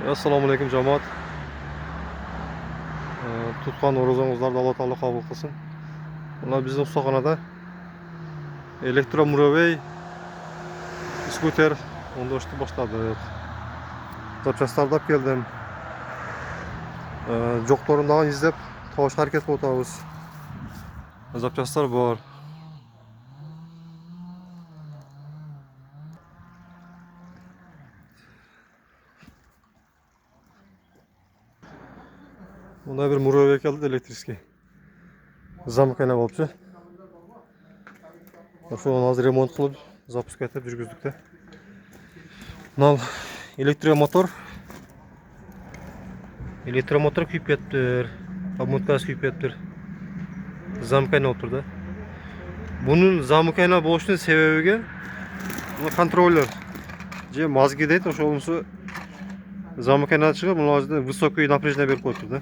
Assalomu alaykum jamoat. Tutgan orozongizlarni Alloh taolo qabul qilsin. Ular bizning ustaxonada elektromurovey skuter o'ndashni boshladik. Zapchastlar olib keldim. Jo'qlarini izlab tovush harakat qilib o'tamiz. Zapchastlar bor. Bunda bir murovey keldi elektriskiy. Zamkayna bo'libdi. Şunu hozir remont qilib, zapuska etib yurgizdikda. Bunal elektromotor kuyib ketibdir. Obmotkasi kuyib ketibdir. Zamkayna o'tirdi. Bunun zamkayna bo'lishning sebebiga bu kontroller. Je mozgi deydi, o'sha zamkayna chiqib, bunlarda высокое напряжение berib qo'yibdi-da.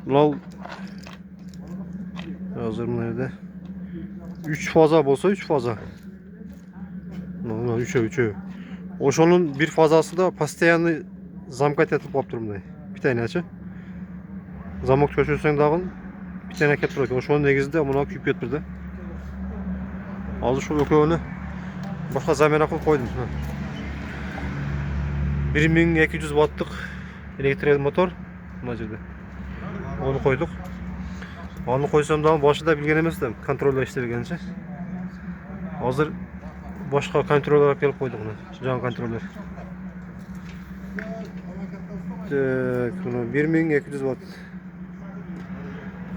Bunal hozir bu yerda 3 faza bo'lsa 3 faza. Mana 3. O'shoning bir fazasida постоянно zamkat etib qo'yib turibdi. Bittaynachi. Zamok ko'chirsang dag'in bittayna ketib turadi. O'shoning negizida buni kuyib ketibdi. Hozir shu o'kovini boshqa zamana qilib qo'ydim. 1200 wattlik elektromotor mana yerda. Onu qo'ydik. Onu qo'ysam da boshida bilgan emasdim, kontroller ishlagancha. Hozir boshqa kontroller olib kelib qo'ydik uni. Jon kontroller. 1200 watt.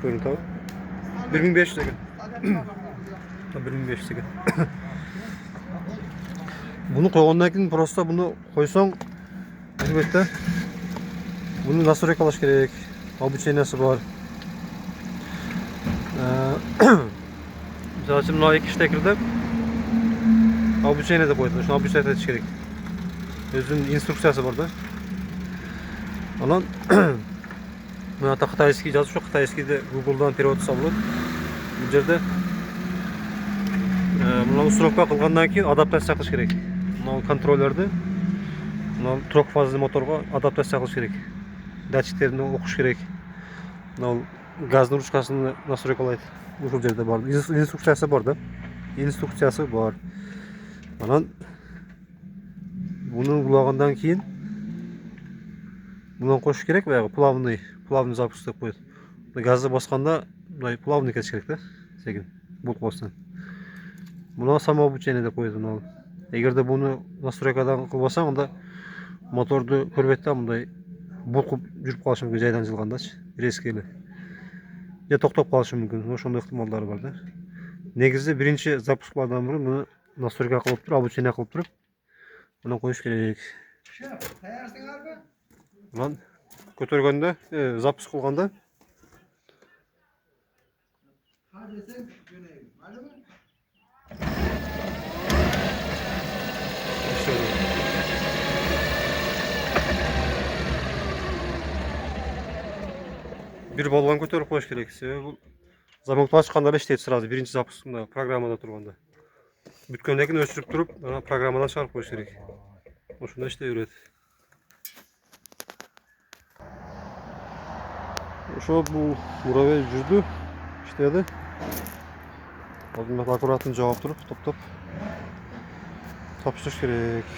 Ko'rinadi. 1500 ekan. 1500 ekan. Bunu qo'ygandan keyin prosta buni qo'ysang, albatta buni настройка qilish kerak. Обучениесі bor. Misal uchun mana ikki shtakerda обучение deb qo'ydi. Shuni обучать etish kerak. O'zining instruksiyasi bor-da. Ana mana xitoyskiy yozib, shu xitoyskiyda Google'dan перевод qilsa bo'ladi. Bu yerda buni usturovka qilgandan keyin adaptatsiya qilish kerak. Mana kontrollerda mana tok fazli motorga adaptatsiya qilish kerak. Datchiklarni o'qish kerak. Mana gazning ruchkasini настройкалайды. Bu yerda bor. Instruksiyasi bor-da. Instruksiyasi bor. Mana buni ulag'andan keyin bundan qo'shish kerak va plavni запуск deb qo'yadi. Gazni bosganda bunday plavni ketish kerak-da, sekin bo'lib qolsin. Buni samoobучение deb qo'yadi buni. Agarda buni настройкадан qilib olsang, unda motorni ko'rbatda bunday bo'lib yurib qolishi mumkin, joydan jilganda-chi, reskeli. Ya to'xtab qolishi mumkin. O'shunday ehtimollari bor-da. Negizda birinchi zapusklardan biri buni настройка qilib turib, обучение qilib turib, buni qo'yish kerak. Lan ko'targanda, zapusk qilganda bir bolg'on ko'tarib qo'yish kerak. Sebebi bu zamokni ochganda ishlaydi sразу, birinchi zapuskda, programmada turganda. Bitgandan keyin o'chirib turib, mana programmadan chiqarib qo'yish kerak. Shunda ishlayveradi. Şu bu murovey yurdi, ishlaydi. Hozir men akkuratni javob turib, top topshirish kerak.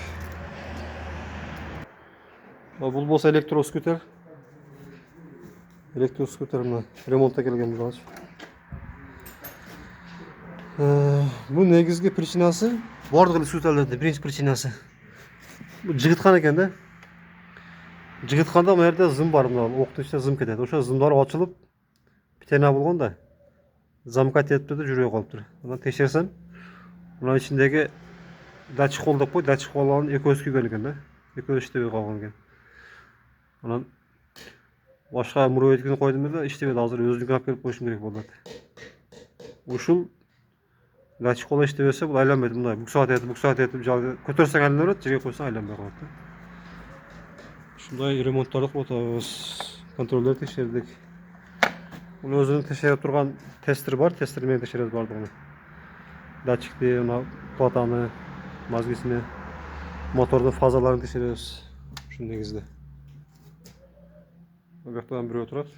Bu bo'lsa elektroskuter. Elektroskuterimni remontga kelgan bo'lamiz. Bu negizgi prichinasi bordg'ili skuterlarda birinchi prichinasi. Bu jigitxon ekanda. Jigitxonda bu yerda zim bor, mana o'qning ichida zim ketadi. O'sha zimlar ochilib bitana bo'lganda zamkat etibdi, yurib qolibdi. Buni tekshirsam, uning ichidagi datchik qo'l deb qo'y, datchik qo'llarni ekosi kuygan ekanda. Ekosi ishlab qolgan ekan. Mana boshqa murovetkini qo'ydimda, ishlaydi. Hozir o'zimga olib kelib qo'yishim kerak bo'ladi. Ushul datchik qo'l ishlayversa, bu aylanmaydi. Bunday buksat etib joyga ko'tarsang aylanadi, joyga qo'ysang aylanmay qoladi. Shunday remontlarni qilib o'tamiz. Kontroller tekshirdik. Uni o'zining tekshirib turgan tester bor, testerni tekshirib bordi uni. Datchikni, uni platani, mazgisini, motorning fazalarini tekshiramiz. Şu negizde. Bu yoqdan biri oturadi.